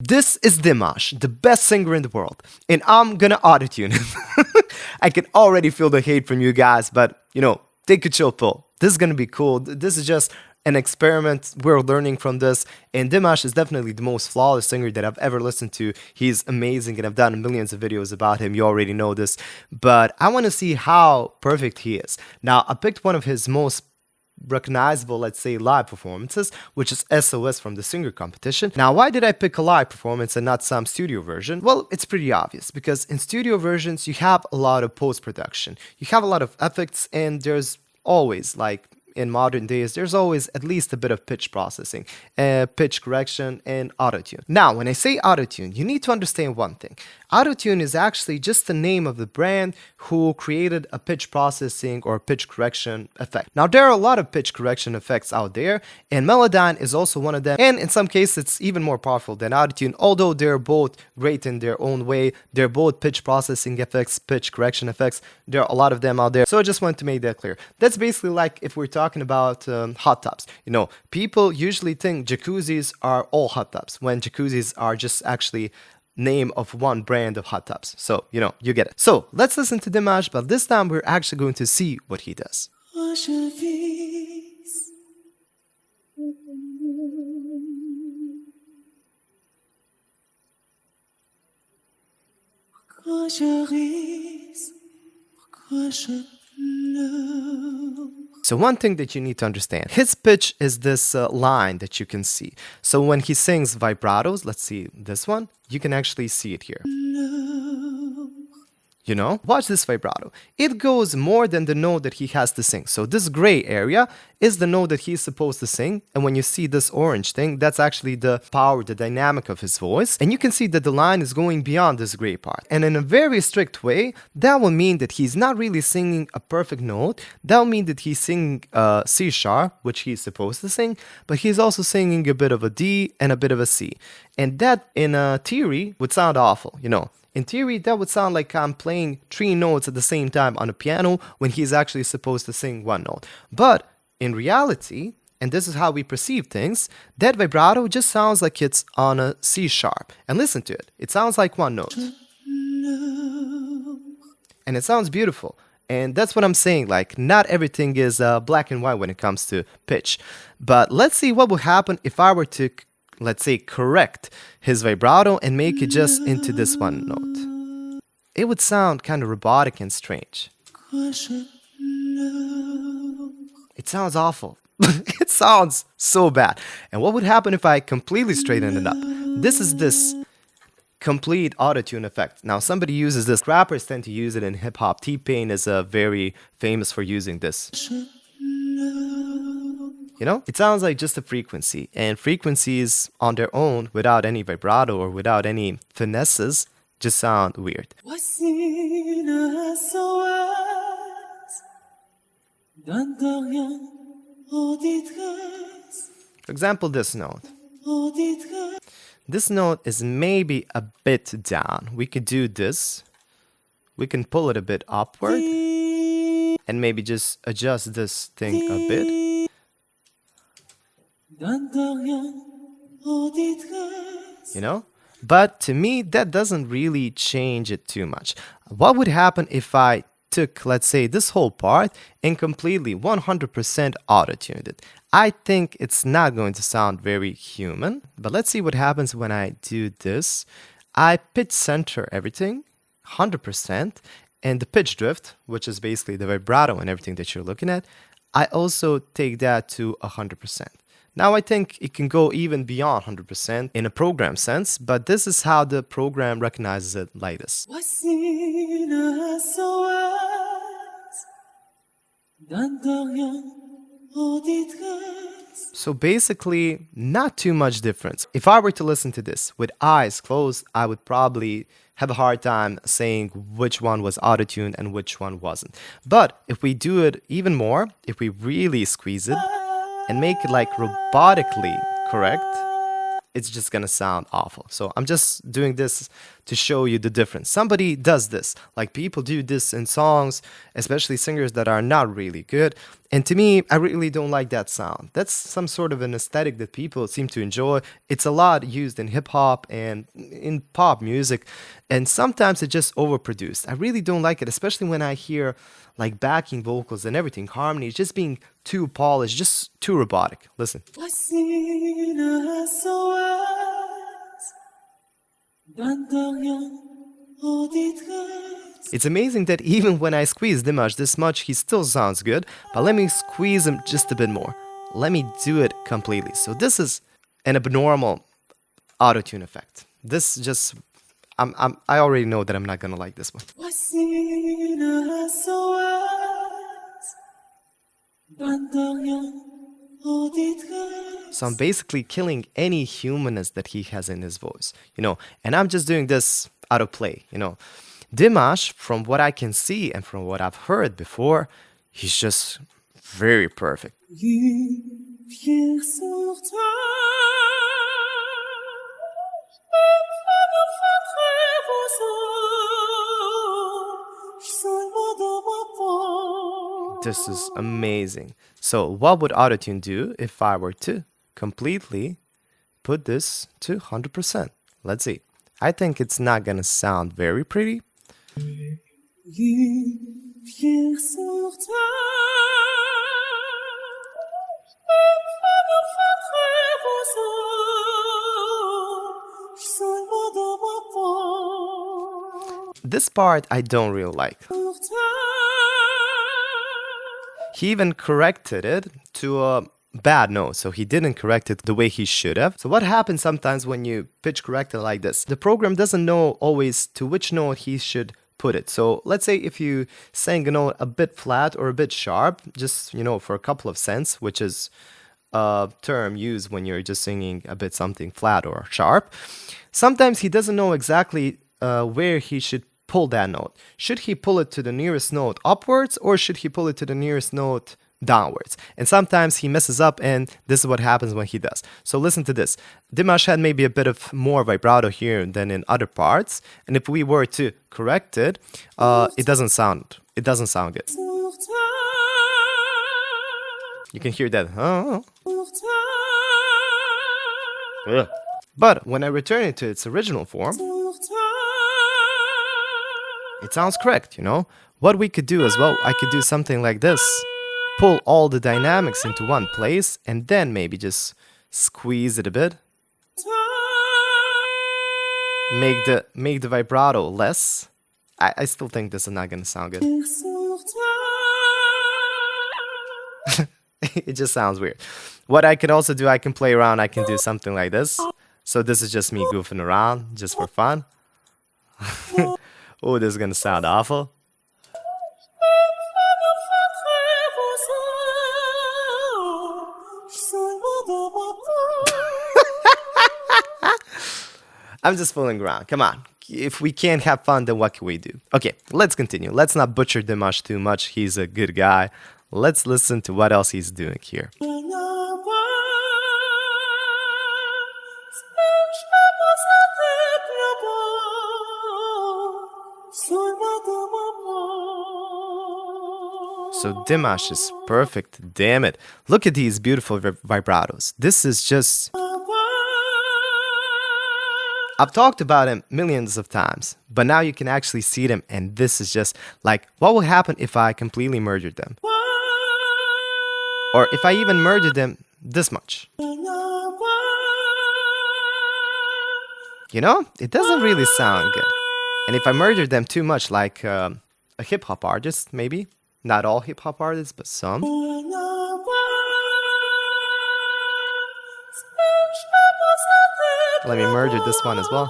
This is Dimash, the best singer in the world, and I'm gonna autotune him. I can already feel the hate from you guys, but take a chill pill. This is gonna be cool. This is just an experiment. We're learning from this, and Dimash is definitely the most flawless singer that I've ever listened to. He's amazing, and I've done millions of videos about him. You already know this, but I want to see how perfect he is. Now, I picked one of his most recognizable, let's say, live performances, which is SOS from the singer competition. Now, why did I pick a live performance and not some studio version? Well, it's pretty obvious, because in studio versions you have a lot of post-production, you have a lot of effects, and there's always, like in modern days, there's always at least a bit of pitch processing, pitch correction, and autotune. Now, when I say autotune, you need to understand one thing. Autotune is actually just the name of the brand who created a pitch processing or pitch correction effect. Now, there are a lot of pitch correction effects out there, and Melodyne is also one of them. And in some cases, it's even more powerful than autotune, although they're both great in their own way. They're both pitch processing effects, pitch correction effects. There are a lot of them out there. So I just want to make that clear. That's basically like if we're talking about hot tubs. People usually think jacuzzis are all hot tubs, when jacuzzis are just actually name of one brand of hot tubs. So, you get it. So, let's listen to Dimash, but this time we're actually going to see what he does. So one thing that you need to understand, his pitch is this line that you can see. So when he sings vibratos, let's see this one, you can actually see it here. Watch this vibrato. It goes more than the note that he has to sing. So this gray area is the note that he's supposed to sing. And when you see this orange thing, that's actually the power, the dynamic of his voice. And you can see that the line is going beyond this gray part. And in a very strict way, that will mean that he's not really singing a perfect note. That will mean that he's singing C sharp, which he's supposed to sing, but he's also singing a bit of a D and a bit of a C. And that, in theory, would sound awful, In theory, that would sound like I'm playing 3 notes at the same time on a piano when he's actually supposed to sing 1 note. But in reality, and this is how we perceive things, that vibrato just sounds like it's on a C sharp. And listen to it. It sounds like 1 note. And it sounds beautiful. And that's what I'm saying, like, not everything is black and white when it comes to pitch. But let's see what would happen if I were to, let's say, correct his vibrato and make it just into this 1 note. It would sound kind of robotic and strange. It sounds awful. It sounds so bad. And what would happen if I completely straightened it up? This is this complete autotune effect. Now, somebody uses this. Rappers tend to use it in hip-hop. T-Pain is very famous for using this. It sounds like just a frequency, and frequencies on their own, without any vibrato or without any finesses, just sound weird. For example, this note. This note is maybe a bit down. We could do this. We can pull it a bit upward, and maybe just adjust this thing a bit. But to me, that doesn't really change it too much. What would happen if I took, let's say, this whole part and completely 100% auto-tuned it? I think it's not going to sound very human, but let's see what happens when I do this. I pitch center everything 100%, and the pitch drift, which is basically the vibrato and everything that you're looking at, I also take that to 100%. Now, I think it can go even beyond 100% in a program sense, but this is how the program recognizes it like this. So basically, not too much difference. If I were to listen to this with eyes closed, I would probably have a hard time saying which one was auto-tuned and which one wasn't. But if we do it even more, if we really squeeze it, and make it like robotically correct, it's just gonna sound awful. So I'm just doing this to show you the difference. Somebody does this. Like people do this in songs, especially singers that are not really good. And to me, I really don't like that sound. That's some sort of an aesthetic that people seem to enjoy. It's a lot used in hip hop and in pop music. And sometimes it's just overproduced. I really don't like it, especially when I hear like backing vocals and everything, harmony, just being too polished, just too robotic. Listen. It's amazing that even when I squeeze Dimash this much, he still sounds good, but let me squeeze him just a bit more. Let me do it completely. So this is an abnormal auto-tune effect. This just, I already know that I'm not gonna like this one. So I'm basically killing any humanness that he has in his voice, and I'm just doing this out of play, Dimash, from what I can see and from what I've heard before, he's just very perfect. This is amazing. So what would autotune do if I were to completely put this to 100%? Let's see. I think it's not gonna sound very pretty. This part I don't really like. He even corrected it to a bad note, so he didn't correct it the way he should have. So what happens sometimes when you pitch correct it like this? The program doesn't know always to which note he should put it. So let's say if you sang a note a bit flat or a bit sharp, just, for a couple of cents, which is a term used when you're just singing a bit something flat or sharp, sometimes he doesn't know exactly where he should pull that note. Should he pull it to the nearest note upwards, or should he pull it to the nearest note downwards? And sometimes he messes up, and this is what happens when he does. So listen to this. Dimash had maybe a bit of more vibrato here than in other parts, and if we were to correct it, it doesn't sound good. You can hear that. But when I return it to its original form, it sounds correct, What we could do as well, I could do something like this. Pull all the dynamics into one place and then maybe just squeeze it a bit. Make the vibrato less. I still think this is not gonna sound good. It just sounds weird. What I could also do, I can play around, I can do something like this. So this is just me goofing around, just for fun. Oh, this is gonna sound awful. I'm just fooling around. Come on. If we can't have fun, then what can we do? Okay, let's continue. Let's not butcher Dimash too much. He's a good guy. Let's listen to what else he's doing here. So Dimash is perfect, damn it. Look at these beautiful vibratos. This is just... I've talked about him millions of times, but now you can actually see them, and this is just like, what will happen if I completely merged them? Or if I even merged them this much? It doesn't really sound good. And if I merged them too much, like a hip-hop artist, maybe, not all hip-hop artists, but some. Let me merge this one as well.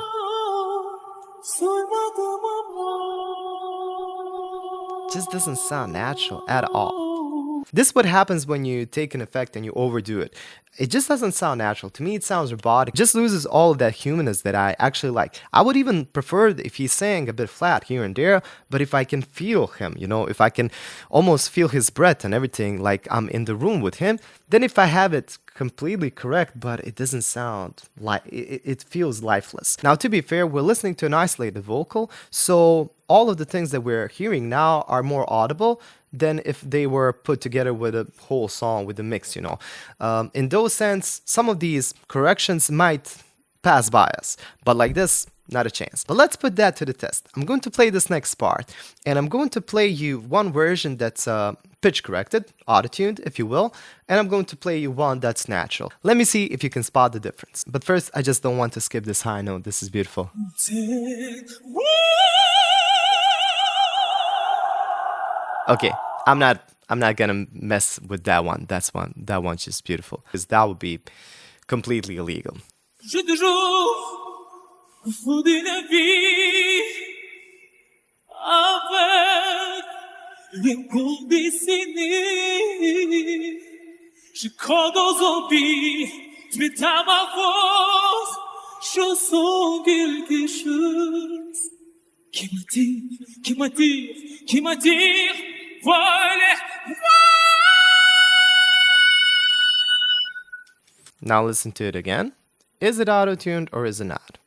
Just doesn't sound natural at all. This is what happens when you take an effect and you overdo it. It just doesn't sound natural. To me, it sounds robotic. It just loses all of that humanness that I actually like. I would even prefer if he sang a bit flat here and there, but if I can feel him, if I can almost feel his breath and everything, like I'm in the room with him, then if I have it completely correct, but it doesn't sound like, it feels lifeless. Now, to be fair, we're listening to an isolated vocal, so all of the things that we're hearing now are more audible than if they were put together with a whole song, with a mix, In those sense, some of these corrections might pass by us, but like this, not a chance. But let's put that to the test. I'm going to play this next part, and I'm going to play you one version that's pitch corrected, auto-tuned, if you will, and I'm going to play you one that's natural. Let me see if you can spot the difference. But first, I just don't want to skip this high note. This is beautiful. Okay, I'm not gonna mess with that one. That one's just beautiful, because that would be completely illegal. Now listen to it again. Is it auto-tuned or is it not?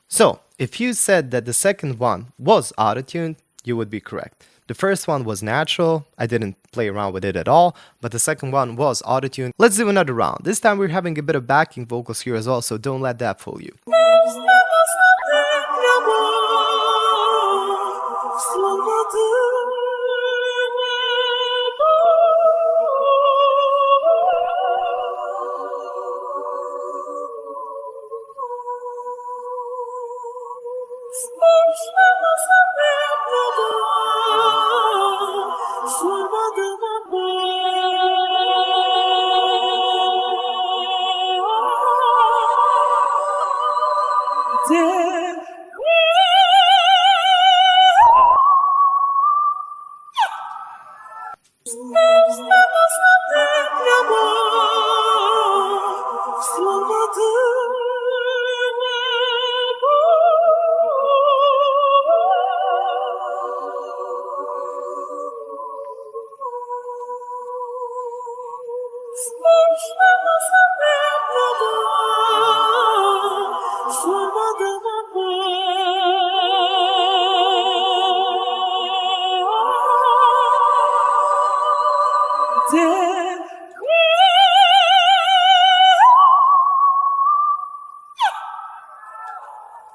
So, if you said that the second one was auto-tuned, you would be correct. The first one was natural, I didn't play around with it at all, but the second one was auto-tuned. Let's do another round. This time we're having a bit of backing vocals here as well, so don't let that fool you.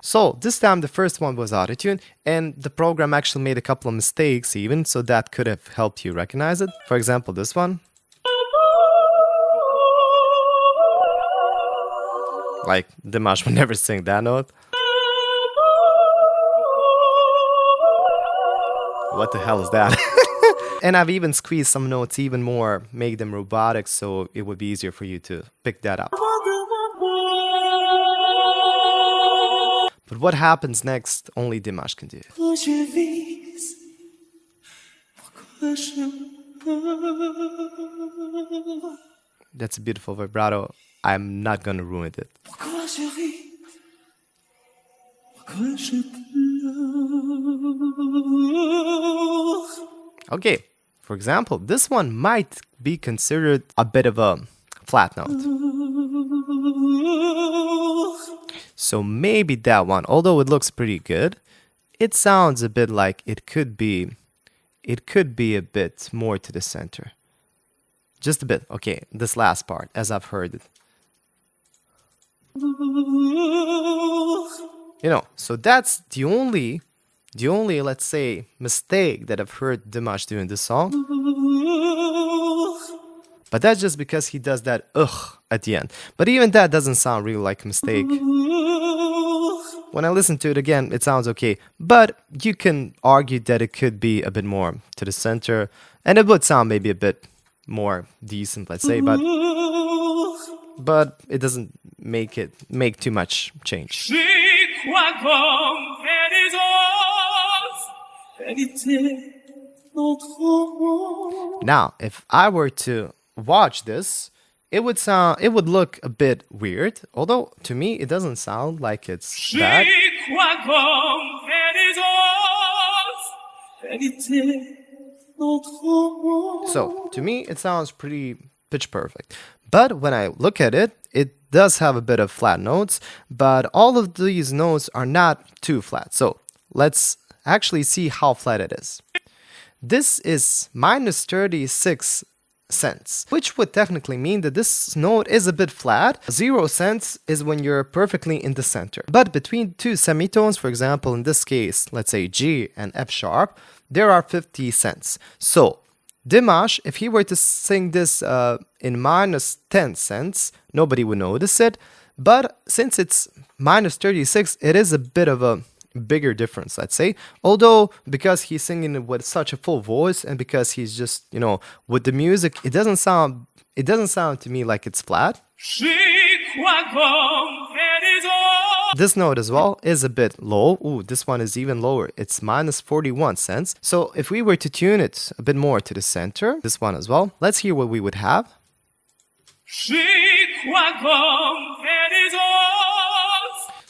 So this time the first one was auto-tuned, and the program actually made a couple of mistakes even, so that could have helped you recognize it. For example, this one. Like, Dimash would never sing that note. What the hell is that? And I've even squeezed some notes even more, make them robotic, so it would be easier for you to pick that up. But what happens next, only Dimash can do. That's a beautiful vibrato. I'm not gonna ruin it. Okay, for example, this one might be considered a bit of a flat note. So maybe that one, although it looks pretty good, it sounds a bit like it could be a bit more to the center. Just a bit. Okay, this last part, as I've heard it. You know, so that's the only, let's say, mistake that I've heard Dimash do in this song. But that's just because he does that ugh at the end. But even that doesn't sound really like a mistake. When I listen to it again, it sounds okay. But you can argue that it could be a bit more to the center, and it would sound maybe a bit more decent, let's say, but it doesn't make too much change. Now, if I were to watch this, it would look a bit weird, although to me it doesn't sound like it's bad. So, to me it sounds pretty pitch perfect. But when I look at it, it does have a bit of flat notes, but all of these notes are not too flat. So, let's actually see how flat it is. This is minus 36 cents, which would technically mean that this note is a bit flat. 0 cents is when you're perfectly in the center. But between two semitones, for example, in this case, let's say G and F sharp, there are 50 cents. So Dimash, if he were to sing this in minus 10 cents, nobody would notice it. But since it's minus 36, it is a bit of a bigger difference, let's say. Although, because he's singing it with such a full voice, and because he's just, with the music, it doesn't sound to me like it's flat. This note as well is a bit low. Ooh, this one is even lower. It's minus 41 cents. So if we were to tune it a bit more to the center, this one as well, let's hear what we would have.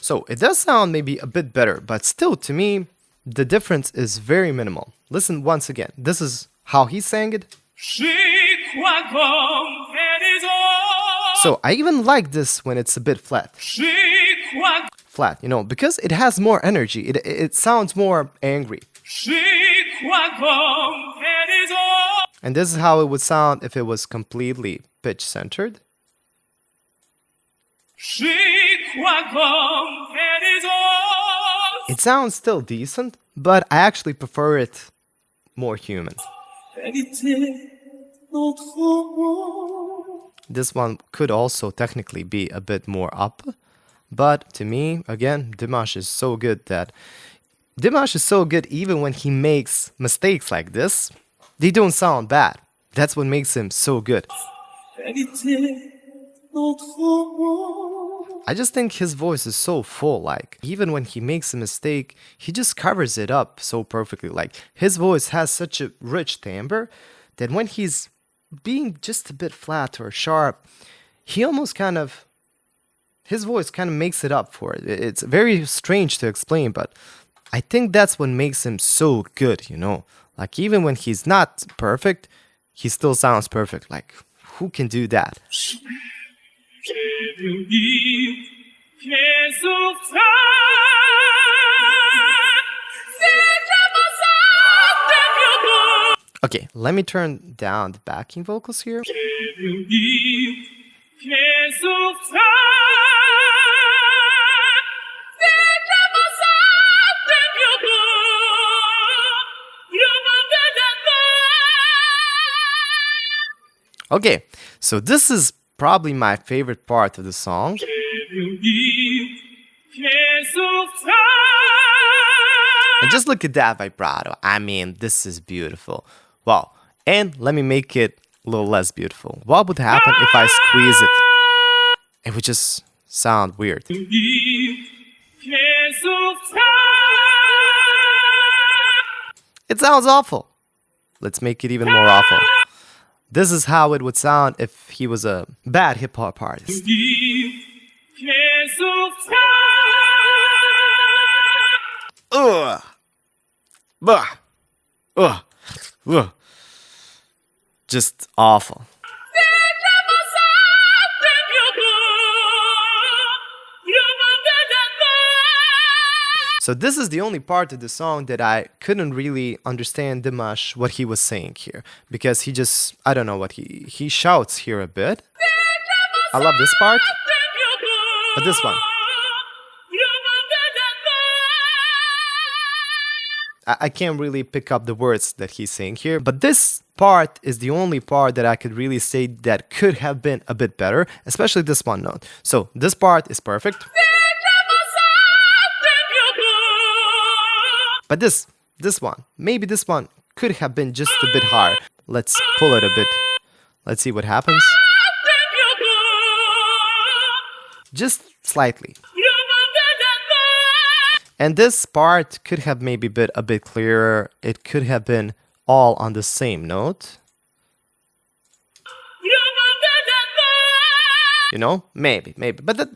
So it does sound maybe a bit better, but still to me, the difference is very minimal. Listen once again. This is how he sang it. So I even like this when it's a bit flat. Flat, because it has more energy. It sounds more angry. And this is how it would sound if it was completely pitch centered. It sounds still decent, but I actually prefer it more human. This one could also technically be a bit more up, but to me, again, Dimash is so good even when he makes mistakes like this, they don't sound bad. That's what makes him so good. I just think his voice is so full, like, even when he makes a mistake, he just covers it up so perfectly. Like, his voice has such a rich timbre that when he's being just a bit flat or sharp, his voice kind of makes it up for it. It's very strange to explain, but I think that's what makes him so good, Like, even when he's not perfect, he still sounds perfect. Like, who can do that? Okay, let me turn down the backing vocals here. Okay, so this is probably my favorite part of the song. And just look at that vibrato. I mean, this is beautiful. Wow. And let me make it a little less beautiful. What would happen if I squeeze it? It would just sound weird. It sounds awful. Let's make it even more awful. This is how it would sound if he was a bad hip-hop artist. Ugh. Bah. Ugh. Ugh. Just awful. So this is the only part of the song that I couldn't really understand Dimash what he was saying here, because he just, I don't know what he shouts here a bit. I love this part, but this one, I can't really pick up the words that he's saying here, but this part is the only part that I could really say that could have been a bit better, especially this one note. So this part is perfect. But this one, maybe this one could have been just a bit higher. Let's pull it a bit. Let's see what happens. Just slightly. And this part could have maybe been a bit clearer. It could have been all on the same note. You know, maybe. But that,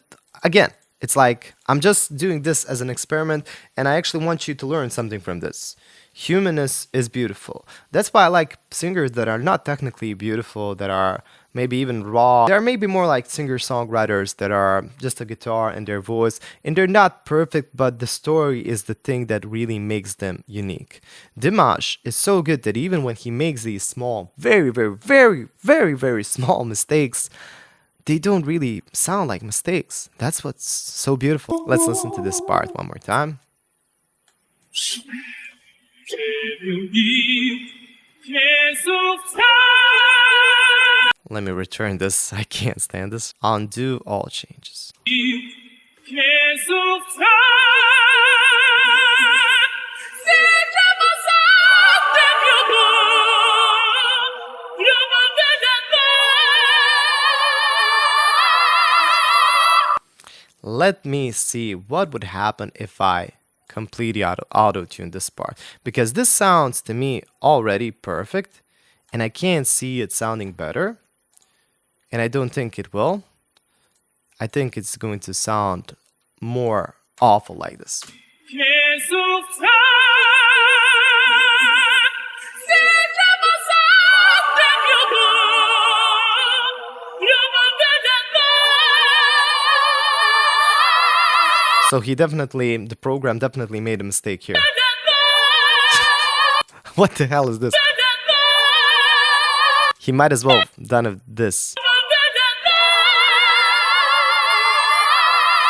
again, it's like I'm just doing this as an experiment, and I actually want you to learn something from this. Humanism is beautiful. That's why I like singers that are not technically beautiful, that are maybe even raw. They're maybe more like singer-songwriters that are just a guitar and their voice, and they're not perfect, but the story is the thing that really makes them unique. Dimash is so good that even when he makes these small, very small mistakes, they don't really sound like mistakes. That's what's so beautiful. Let's listen to this part one more time. Let me return this. I can't stand this. Undo all changes. Let me see what would happen if I completely auto-tune this part, because this sounds to me already perfect and I can't see it sounding better, and I don't think it will. I think it's going to sound more awful like this. So the program definitely made a mistake here. What the hell is this? He might as well have done this.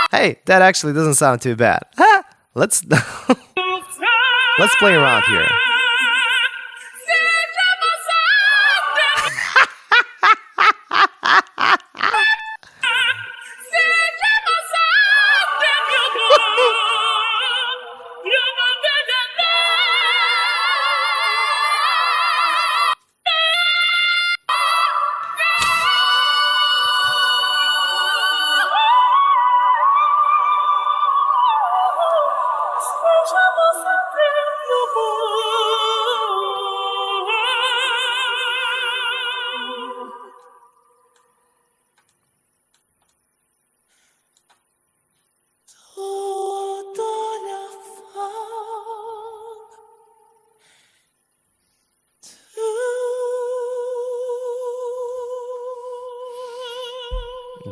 Hey, that actually doesn't sound too bad. Let's let's play around here.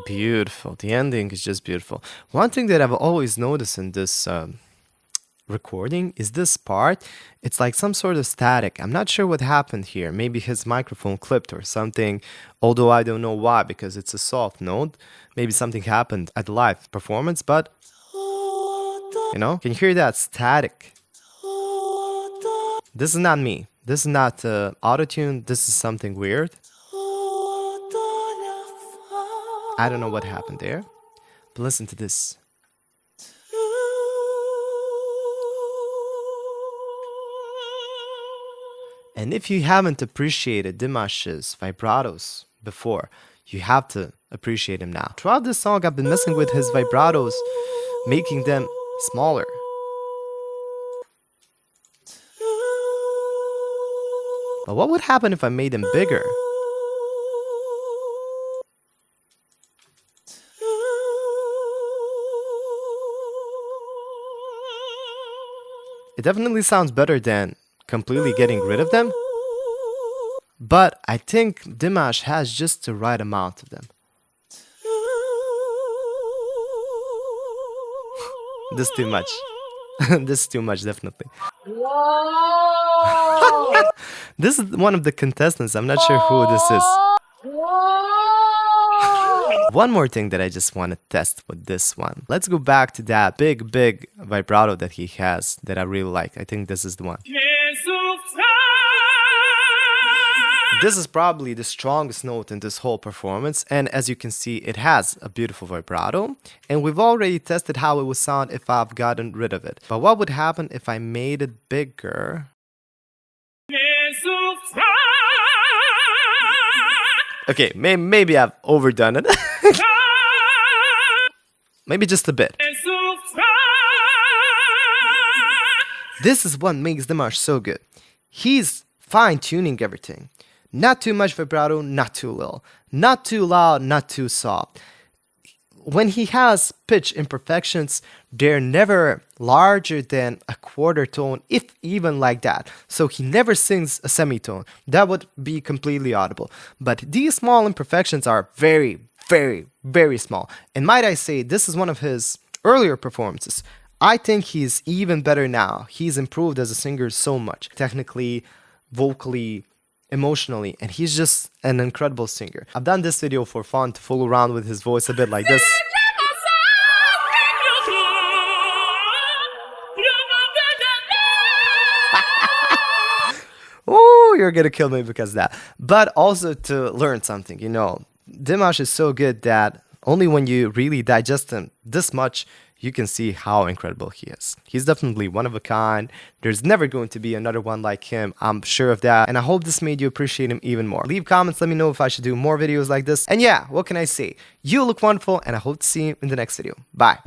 Beautiful. The ending is just beautiful. One thing that I've always noticed in this recording is this part. It's like some sort of static. I'm not sure what happened here. Maybe his microphone clipped or something, although I don't know why, because it's a soft note. Maybe something happened at the live performance, but you know, can you hear that static? This is not me. This is not auto-tune. This is something weird. I don't know what happened there, but listen to this. And if you haven't appreciated Dimash's vibratos before, you have to appreciate him now. Throughout this song, I've been messing with his vibratos, making them smaller. But what would happen if I made them bigger? It definitely sounds better than completely getting rid of them, but I think Dimash has just the right amount of them. This is too much. This is too much, definitely. This is one of the contestants. I'm not sure who this is. One more thing that I just want to test with this one. Let's go back to that big vibrato that he has that I really like. I think this is the one. This is probably the strongest note in this whole performance, and as you can see, it has a beautiful vibrato, and we've already tested how it would sound if I've gotten rid of it. But what would happen if I made it bigger? Okay, maybe I've overdone it. Maybe just a bit. This is what makes Dimash so good. He's fine-tuning everything. Not too much vibrato, not too little. Not too loud, not too soft. When he has pitch imperfections, they're never larger than a quarter tone, if even like that. So he never sings a semitone. That would be completely audible. But these small imperfections are very, very, very small. And might I say, this is one of his earlier performances. I think he's even better now. He's improved as a singer so much. Technically, vocally, emotionally, and he's just an incredible singer. I've done this video for fun, to fool around with his voice a bit like this. Oh, you're gonna kill me because of that. But also to learn something, you know. Dimash is so good that only when you really digest him this much, you can see how incredible he is. He's definitely one of a kind. There's never going to be another one like him. I'm sure of that. And I hope this made you appreciate him even more. Leave comments, let me know if I should do more videos like this. And yeah, what can I say? You look wonderful, and I hope to see you in the next video. Bye.